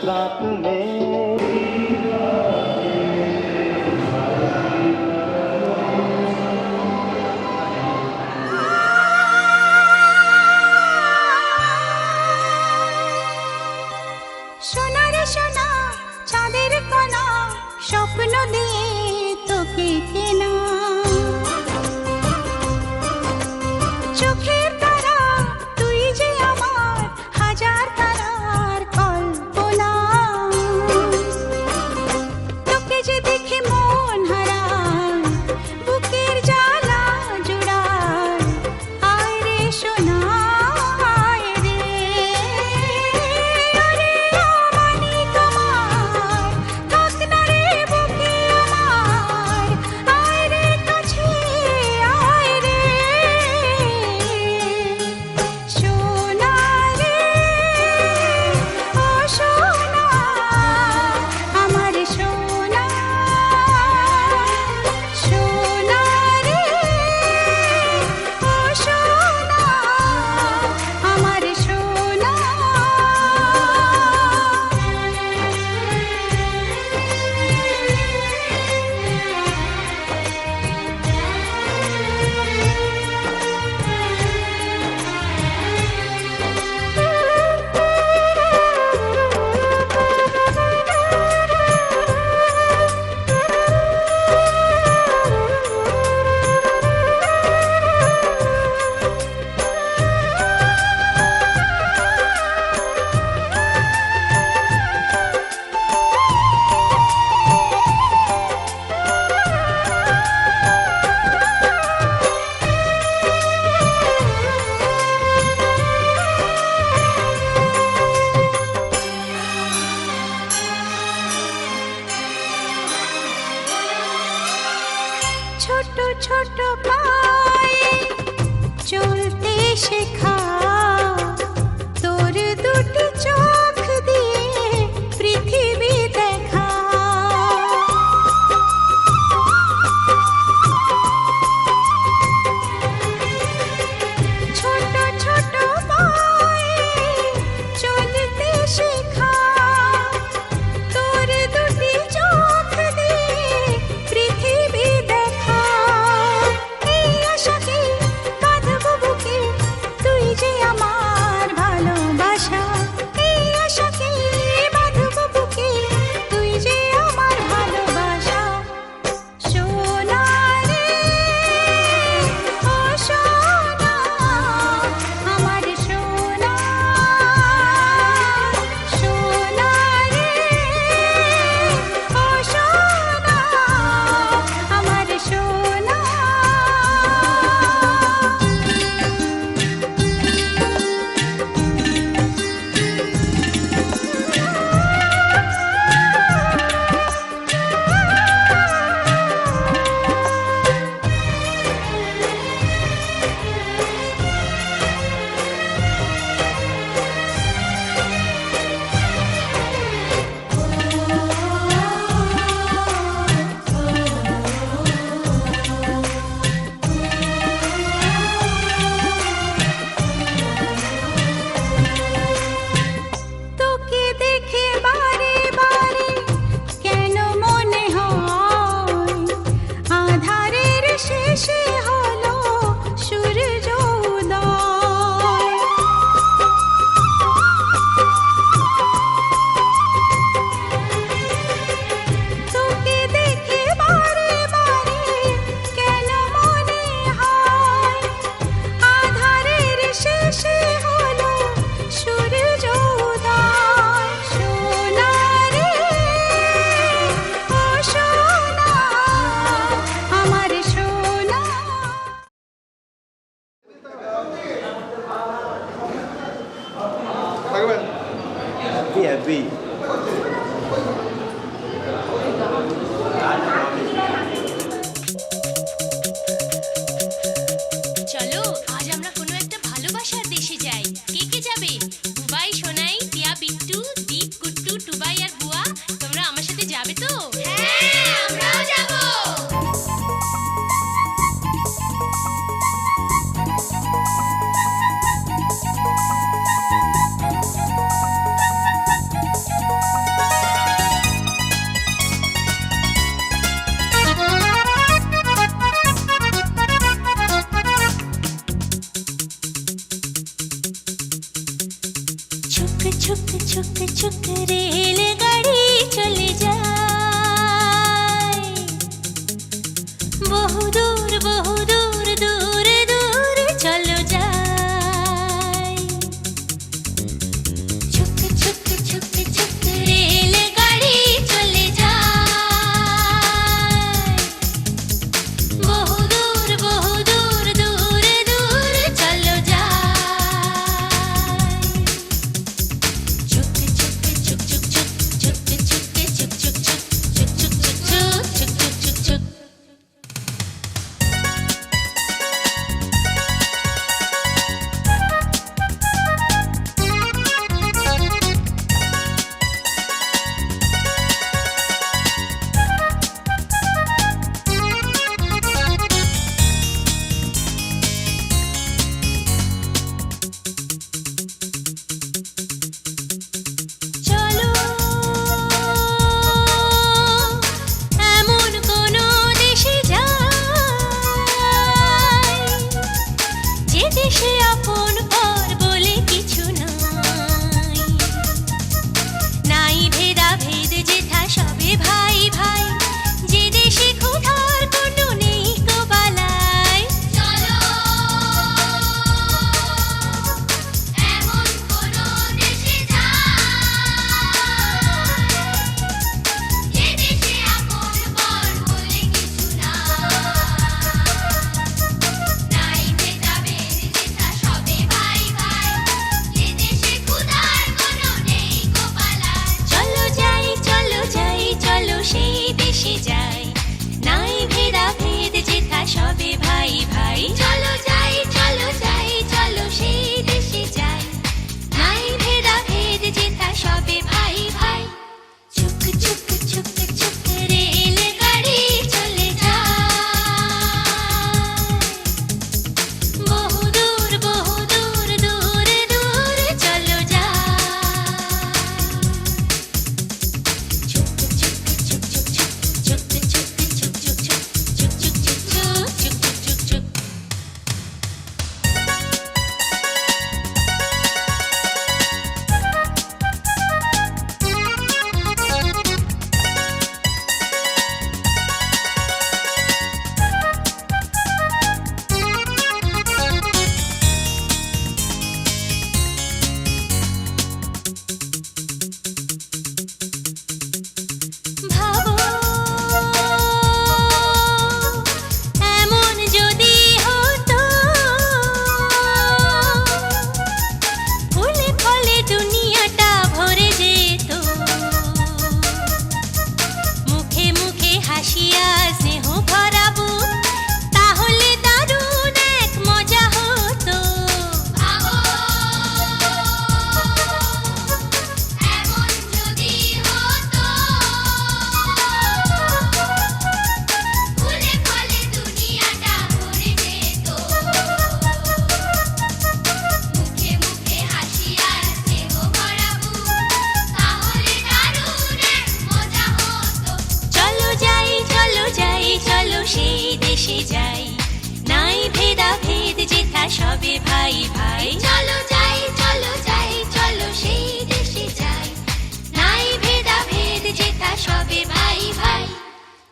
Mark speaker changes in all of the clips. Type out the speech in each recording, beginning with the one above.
Speaker 1: रात में
Speaker 2: সোনা রে সোনা চাঁদের কণা স্বপ্ন দিয়ে তোকে কেনা চোখের তারা তুই যে আমার হাজার তারার কল্পনা তোকে যে দেখে মন হারায় বুকের জ্বালা জোড়ায় আয় রে সোনা আয় রে আরে আমানি তোমার থাক না রে বুকে আমার আয় রে কাছে আয় রে সোনা রে ও সোনা আমার সোনা সোনা রে ও সোনা আমার সোনা ছোট ছোট পায়ে চলতে শেখা তোর দুটি চোখ দিয়ে পৃথিবী দেখা ছোট ছোট পায়ে চলতে শেখা তোর দুটি চোখ দিয়ে পৃথিবী দেখা এই আশাকে বাঁধবো বুকে তুই যে আমার ভালোবাসা এই আশাকে বাঁধবো বুকে তুই যে আমার ভালোবাসা সোনা রে ও সোনা আমার সোনা সোনা রে ও সোনা আমার সোনা তোকে দেখে বারে বারে কেন মনে হয় আধারের শেষে হলো সূর্য উদয় তোকে দেখে বারে বারে কেন মনে হয় আধারের শেষে হলো সূর্য উদয় সোনা রে ও সোনা আমার সোনা
Speaker 1: Happy.
Speaker 3: চলো আজ আমরা কোনো একটা ভালোবাসার দেশে যাই কে কে যাবে বুবাই সোনাই টিয়া বিট্টু দীপ কুট্টু টুবাই আর বুয়া তোমরা আমার সাথে যাবে তো হ্যাঁ আমরাও যাব
Speaker 2: ছুক ছুক ছুক রেলগাড়ি চলে যায় বহুদূর বহুদূর দূরে দূরে চলো যায় ছুক ছুক ছুক ছুক রেলগাড়ি চলে যায় বহুদূর বহুদূর দূরে দূরে চলো যায় ছুক ছুক ছুক ছুক ছুক ছুক ছুক ছুক ছুক ছুক ছুক ছুক ছুক ছুক ছুক চলো এমন কোনো দেশে যাই যে দেশে আপন পর বলে কিছু নাই নাই ভেদাভেদ যেথা সবে ভাই ভাই যে দেশে ক্ষুধার কোনো নেই কো বালাই চলো এমন কোনো দেশে যাই যে দেশে আপন পর বলে কিছু নাই ভেদাভেদ যেথা সবে ভাই ভাই যে দেশে ক্ষুধার কোনো নেই কো বালাই চলো যাই চলো সেই দেশে যাই নাই ভেদাভেদ যেথা সবে ভাই ভাই চলো যাই চলো সেই দেশে যাই নাই ভেদাভেদ যেথা সবে ভাই ভাই ছুক ছুক ছুক ছুক রেলগাড়ি চলে যায় বহুদূর বহুদূর দূরে দূরে চলো যায় ছুক ছুক ছুক ছুক ছুক ছুক ছুক ছুক ছুক ছুক ছুক ছুক ছুক ছুক ছুক ভাবো এমন যদি হতো ফুলে ফলে দুনিয়াটা ভরে যেত মুখে মুখে হাসিয়া স্নেহ ভরাবো তাহলে দারুণ এক মজা হতো ভাবো এমন যদি হতো ফুলে ফলে দুনিয়াটা ভরে যেত মুখে মুখে হাসি আর স্নেহ ভরাবো তাহলে দারুণ এক মজা হতো চলো যাই চলো সেই দেশে যাই নাই ভেদাভেদ যেথা সবে ভাই ভাই চলো যাই চলো সেই দেশে যাই নাই ভেদাভেদ যেথা সবে ভাই ভাই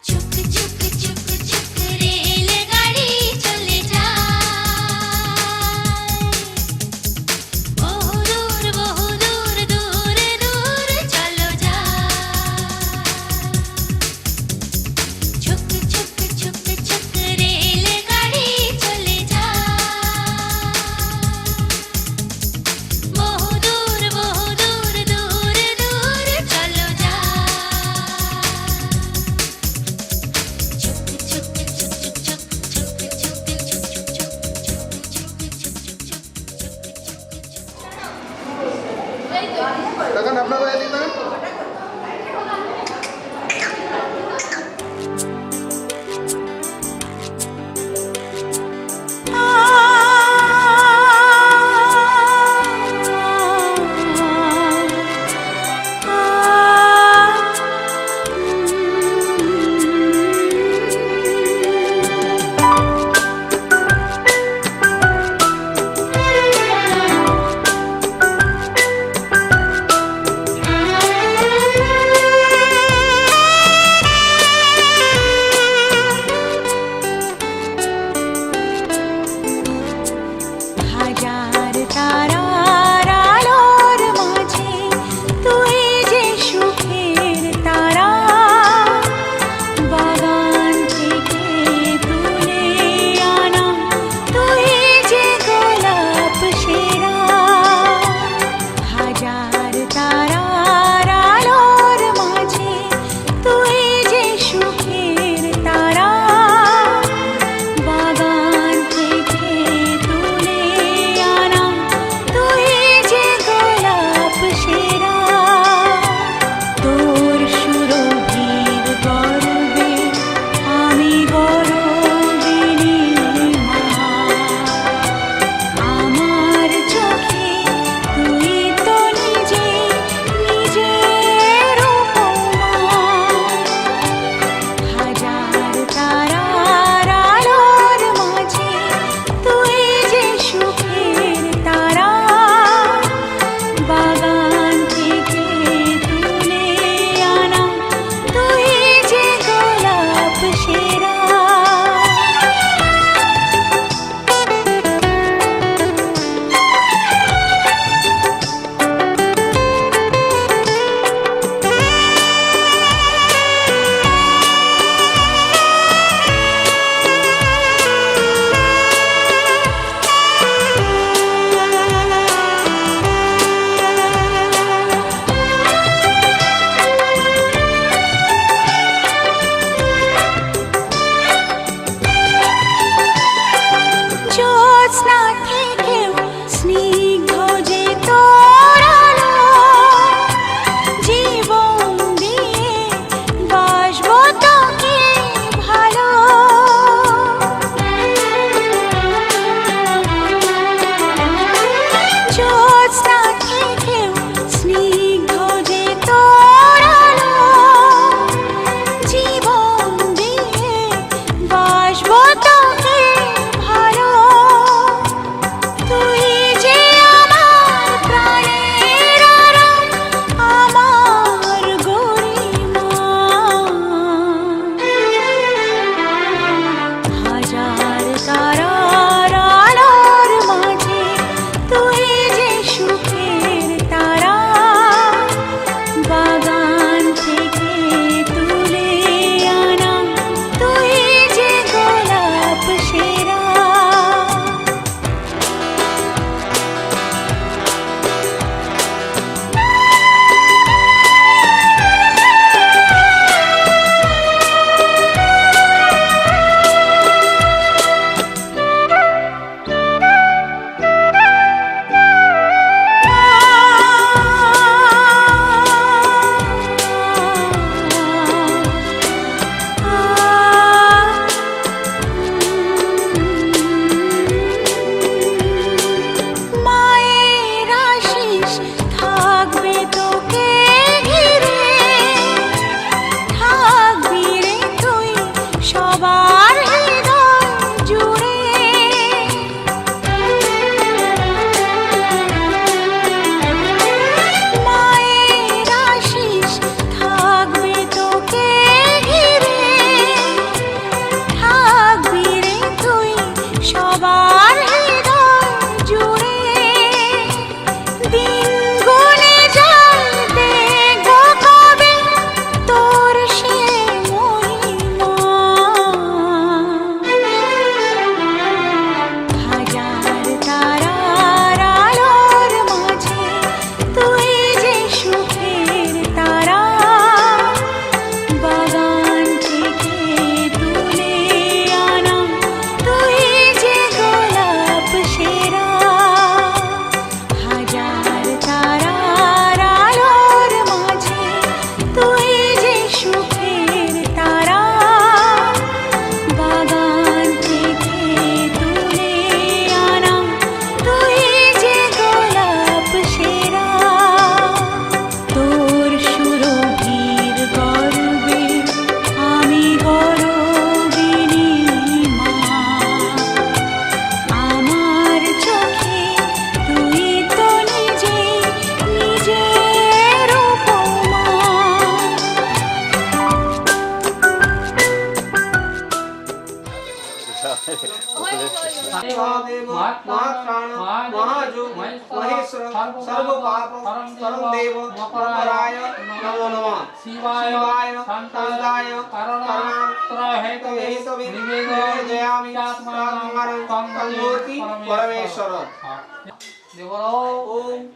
Speaker 2: ছুক ছুক ছুক ছুক রেলগাড়ি চলে যায় বহুদূর বহুদূর দূরে দূরে চলো যায় ছুক ছুক ছুক ছুক রেলগাড়ি চলে যায় বহুদূর বহুদূর দূরে দূরে চলো যায় ছুক ছুক ছুক ছুক ছুক ছুক ছুক ছুক
Speaker 4: কাকান আপনার কোথায় দিন তারার আলোর মাঝে তুই যে সুখের তারা, বাগান থেকে তুলে আনা তুই যে গোলাপ সেরা। হাজার তারার আলোর মাঝে তুই যে সুখের তারা, বাগান থেকে তুলে আনা
Speaker 5: महाजो महेश्वर सर्व पाप परम देव मकराय नमो नमः शिवाय शांताय हेतवे निवेदयामि आत्मानं तंगोति परमेश्वर ओम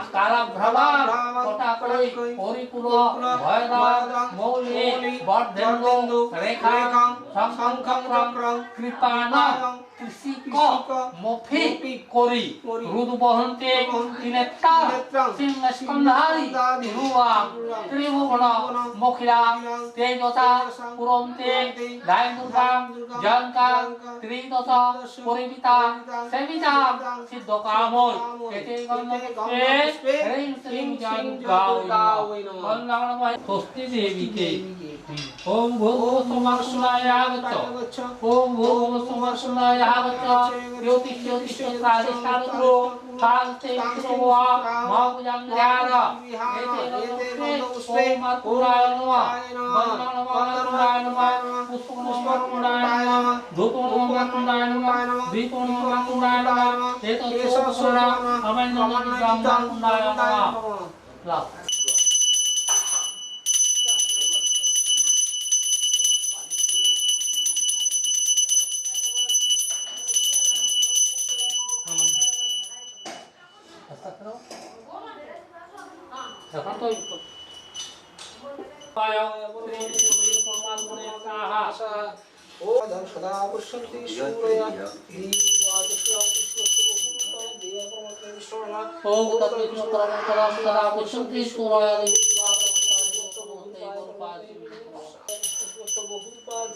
Speaker 5: কালাভ্রমণ কটাকই পরিপূর্ণ ভয়দান মৌলি বর্ধেন্দু রেখাং সংখ্যং কৃপাণং কৃষিক মফি করি রুদ বহন্তে তিনেত্রাং সিংহ স্কন্ধারি ধ্রুবা ত্রিভুবন মখিলা তেজসা পুরন্তে দায়দুর্গাং জয়ঙ্কাং ত্রিদশ পরিবিতা সেবিতা সিদ্ধ কাময় এতে গন্ধে হ্রিং শ্রীং জয়ঙ্কায় নমঃ স্বস্তি দেবীকে ওম ভূর্ভুবস্সুভায় আগচ্ছ ওম ভূর্ভুবস্সুভায় আগচ্ছ জ্যোতিষ্যোতিষ্য কালেশারুদ্রো শান্তি প্রভা মহাপুজাং ধ্যান এতে ওম মর্কুরায় নমঃ বন্দনায় নমঃ পুষ্পনায় নমঃ ধূপনায় নমঃ দীপনায় নমঃ এতৎসোনা অমন্যনায় নমঃ লাভ এখন তো সদা পশ্যন্তি সূরয়া ওম তৎবিষ্ণু পরমপরম সদা পশ্যন্তি সূরয়া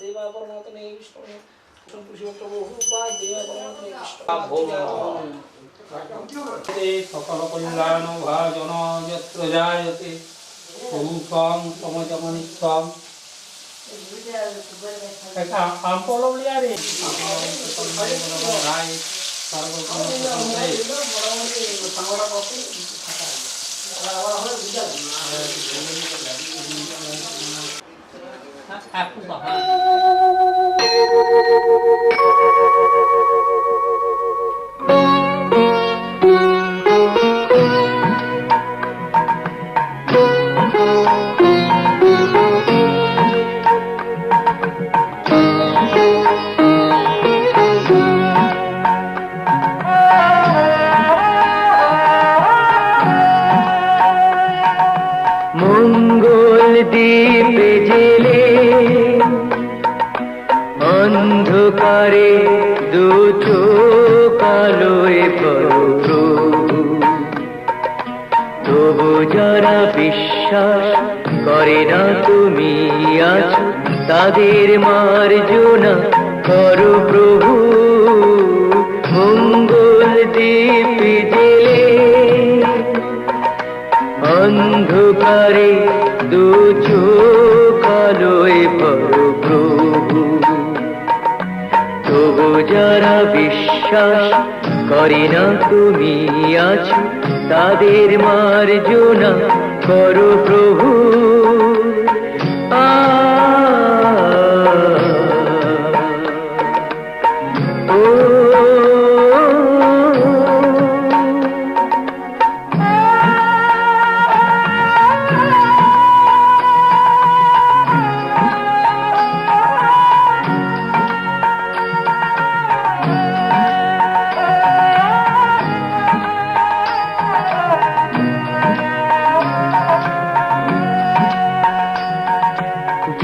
Speaker 5: দেবা পরমাত্মনে বিষ্ণু সকল কল্যাণ ভাজন যত্র জায়তে পুরুষং সমজমনিত্যং এটা আমপলো লিয়ারে রাই
Speaker 6: অন্ধকারে দু চোখ আলোয় প্রভু তবু যারা বিশ্বাস করে না তুমি আছো তাদের মার্জনা করো প্রভু মঙ্গল দীপ জেলে অন্ধকারে দু চোখ আলোয় প্রভু তবু যারা বিশ্বাস করে না তুমি আছো তাদের মার্জনা করো প্রভু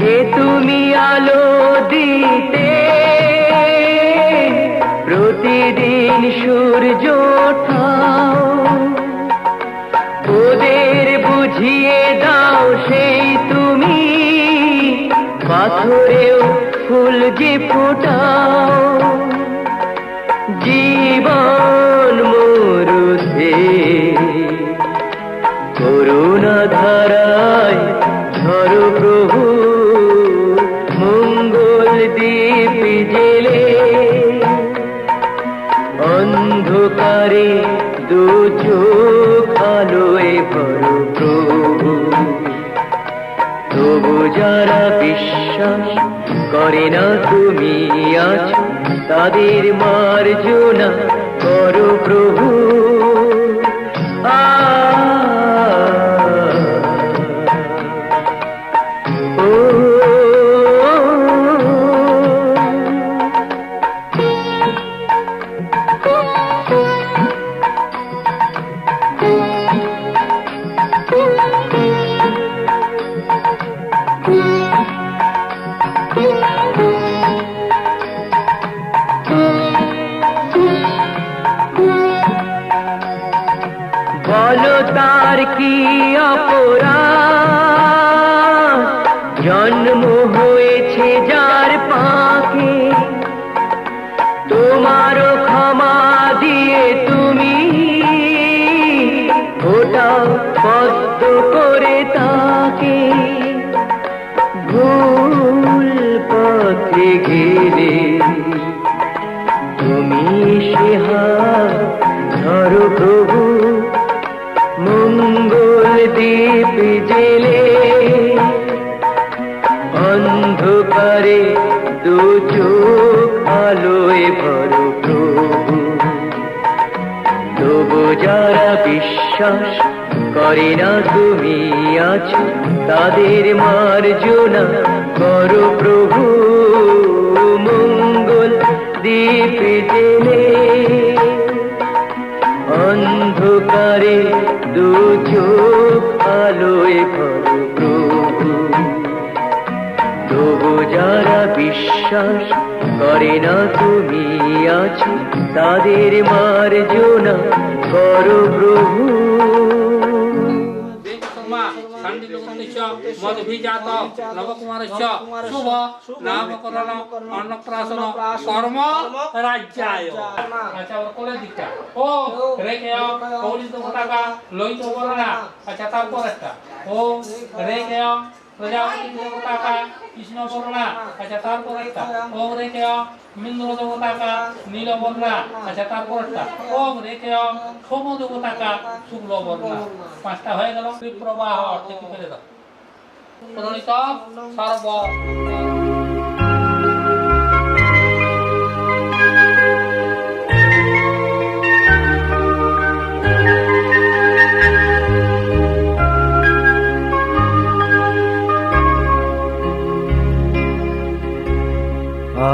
Speaker 6: যে তুমি আলো দিতে প্রতিদিন সূর্য ওঠাও ওদের বুঝিয়ে দাও সেই তুমি পাথরেও ফুল যে ফোটাও জীবন মরুতে করুণা ধারায় ধরো প্রভু মঙ্গল দীপ জেলে অন্ধকারে দু চোখ আলোয় ভরো প্রভু তবু যারা বিশ্বাস করে না তুমি আছো তাদের মার্জনা করো প্রভু। বলো তার কি অপরাধ, জন্ম হয়েছে যার পাকে, তোমারও ক্ষমা দিয়ে তুমি ওটাও পদ্ম করে তাকে। ভুল পথে গেলে তুমি সে হাত ধরো প্রভু, মঙ্গল দীপ জেলে অন্ধকারে দু চোখ আলোয় ভরো প্রভু। তবু যারা বিশ্বাস করে না তুমি আছো, তাদের মার্জনা করো প্রভু, মঙ্গল দীপ জেলে অন্ধকারে দু চোখ আলোয় ভরো প্রভু। তবু যারা বিশ্বাস করে না তুমি আছো, তাদের মার্জনা করো প্রভু।
Speaker 7: মদভিজাত নবকুমারস্য শুভ নামকরণ অন্নপ্রাশন কর্ম রাজ্যায়। আচ্ছা ওর কোলের দিকটা ও রেখে কৌলিত পতাকা লইত বর্ণা। আচ্ছা তারপর একটা ও রেখে প্রজাপতি পতাকা কৃষ্ণ বর্ণা। আচ্ছা তারপর একটা ও রেখে মিন্দ্র পতাকা নীল বর্ণা। আচ্ছা তারপর একটা ও রেখে সমুদ পতাকা শুক্ল বর্ণা। পাঁচটা হয়ে গেল। প্রবাহ ঠিক ফেলে দাও। প্রণীত সর্ব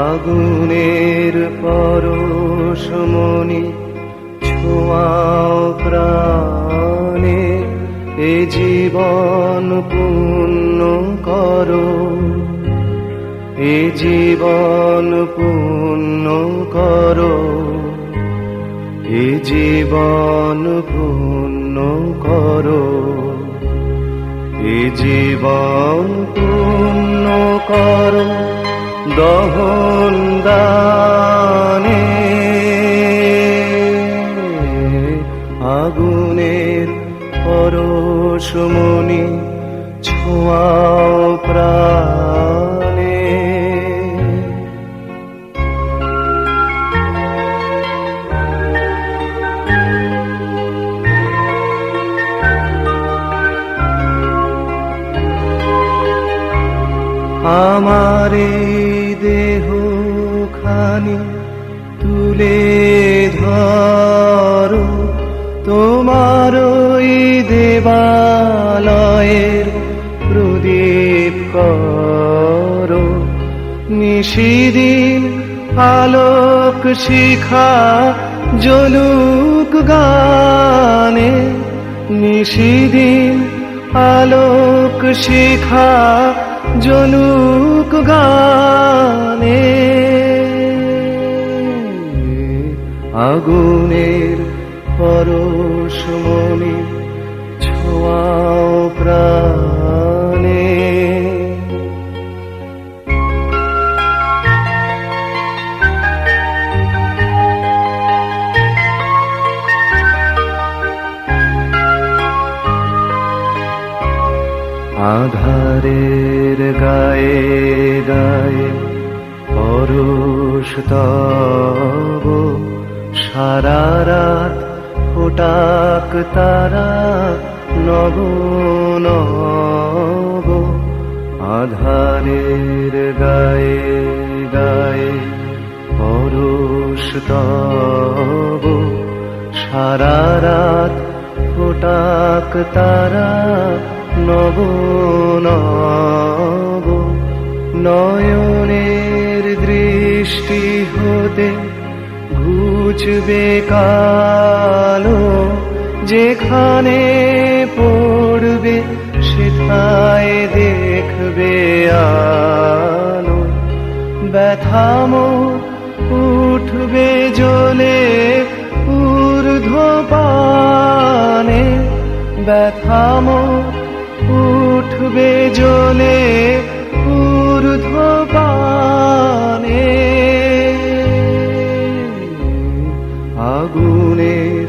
Speaker 1: আগুনের পরশমণি ছোঁয়াও প্রাণে, এ জীবন পূর্ণ করো, এ জীবন পূর্ণ করো, এ জীবন পূর্ণ করো, এ জীবন পূর্ণ করো দহন দানে। আগুনের পরশমণি ছোঁয়াও প্রাণে। আমার এই দেহ খানি তুলে ধরো, তোমার ওই দেবালয়ের প্রদীপ করো। নিশিদিন আলোক শিখা জ্বলুক গানে, নিশিদিন আলোক শিখা জ্বলুক গানে। আগুনের পরশমণি ছোঁয়াও প্রাণে। আধারের গায়ে গায়ে পরশ তব, সারা রাত ফোটাক তারা নব নব। আধারের গায়ে গায়ে পরশ পরশ তব সারা রাত ফোটাক তারা নব নব নয়নের দৃষ্টি হতে ঘুচবে কালো যেখানে পড়বে সেথায় দেখবে আলো ব্যথামো উঠবে জ্বলে ঊর্ধ্বপানে ব্যথামো উঠবে জ্বলে ঊর্ধ্বপানে আগুনের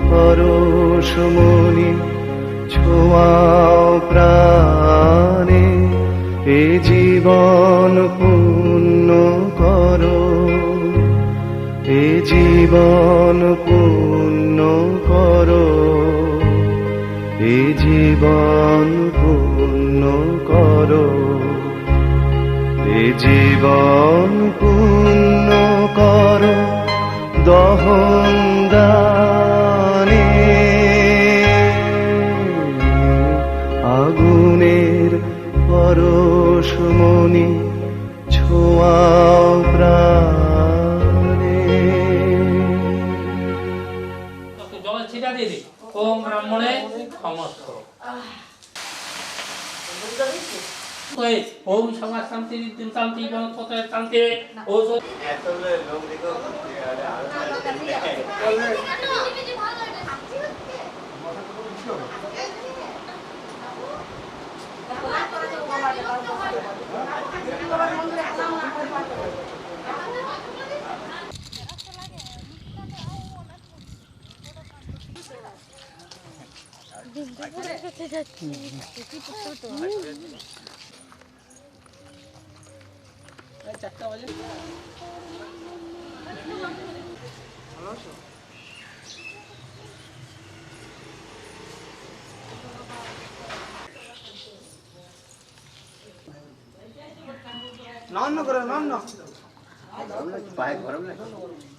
Speaker 1: পরশমণি ছোঁয়াও প্রাণে এ জীবন পূর্ণ করো এ জীবন পূর্ণ করো এ জীবন পূর্ণ করো এ জীবন পূর্ণ করো দহন দানে আগুনের পরশমণি ছোঁয়াও প্রাণে
Speaker 7: জলে ছিটা দিয়ে দিই ওম ব্রাহ্মণে সমস্ত ওম সমাজ শান্তি বিদ্যুৎ শান্তি বনস্পতি শান্তি ওম
Speaker 8: পায়ে গরম লাগে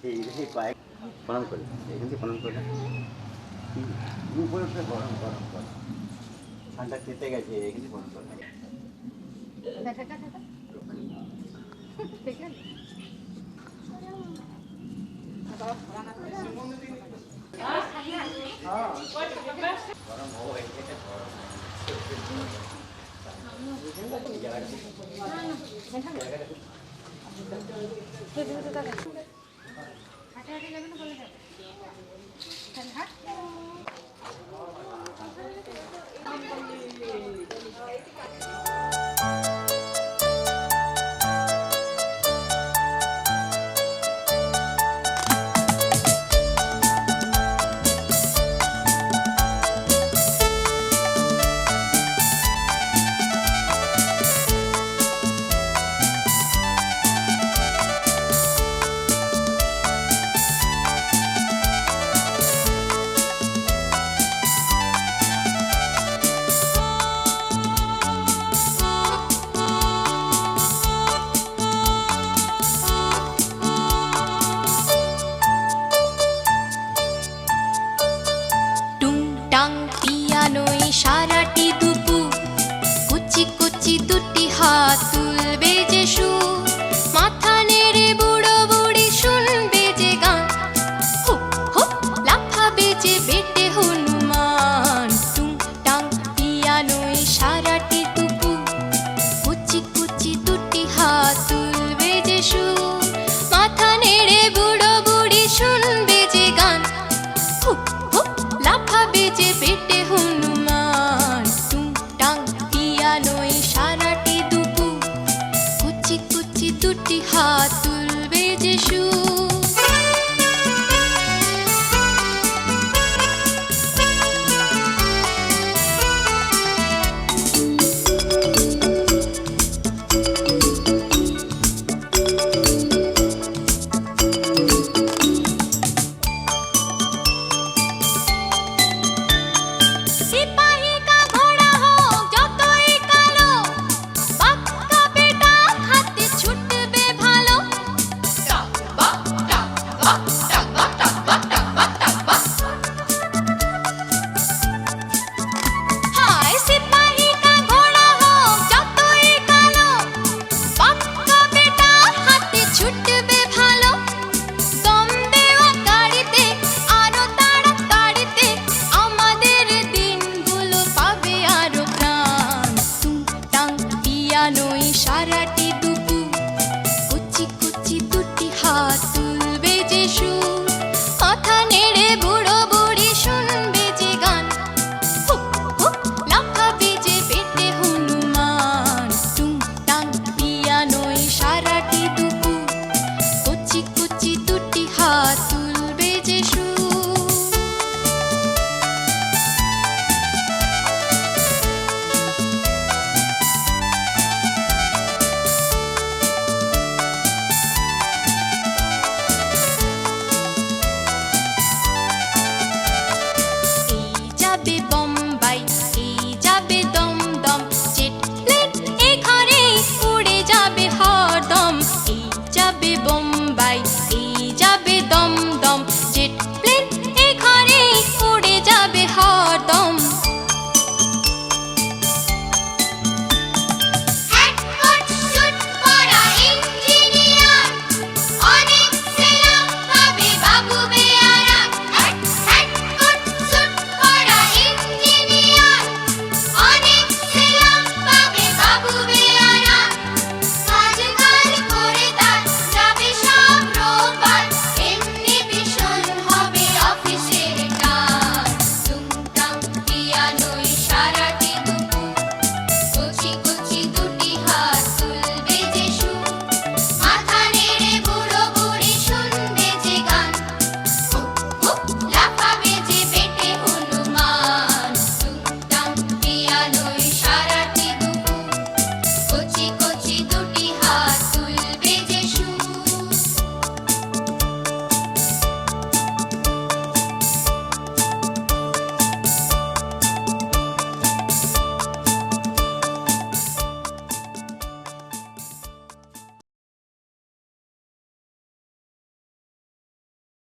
Speaker 8: এই পায়ে প্রণাম করে এখান থেকে প্রণাম করে উপরে গরম গরম গরম ঠান্ডা খেতে গেছে এখান থেকে প্রণাম করে
Speaker 2: টুংটাং পিয়ানোয় সারাটি দুপুর কুচি কুচি দুটি হাত তুলবে যে সুর মাথা নেড়ে বুড়ো বুড়ি শুনবে যে গান হুপ হুপ লাফাবে যে বেটে হনুমান টুংটাং পিয়ানোয় সারাটি দুপুর কুচি কুচি দুটি হাত তুলবে যে সুর মাথা নেড়ে বুড়ো বুড়ি শুনবে যে গান হুপ হুপ লাফাবে যে বেটে হনুমান টুংটাং পিয়ানোয় সারাটি দুপুর কুচি কুচি দুটি হাত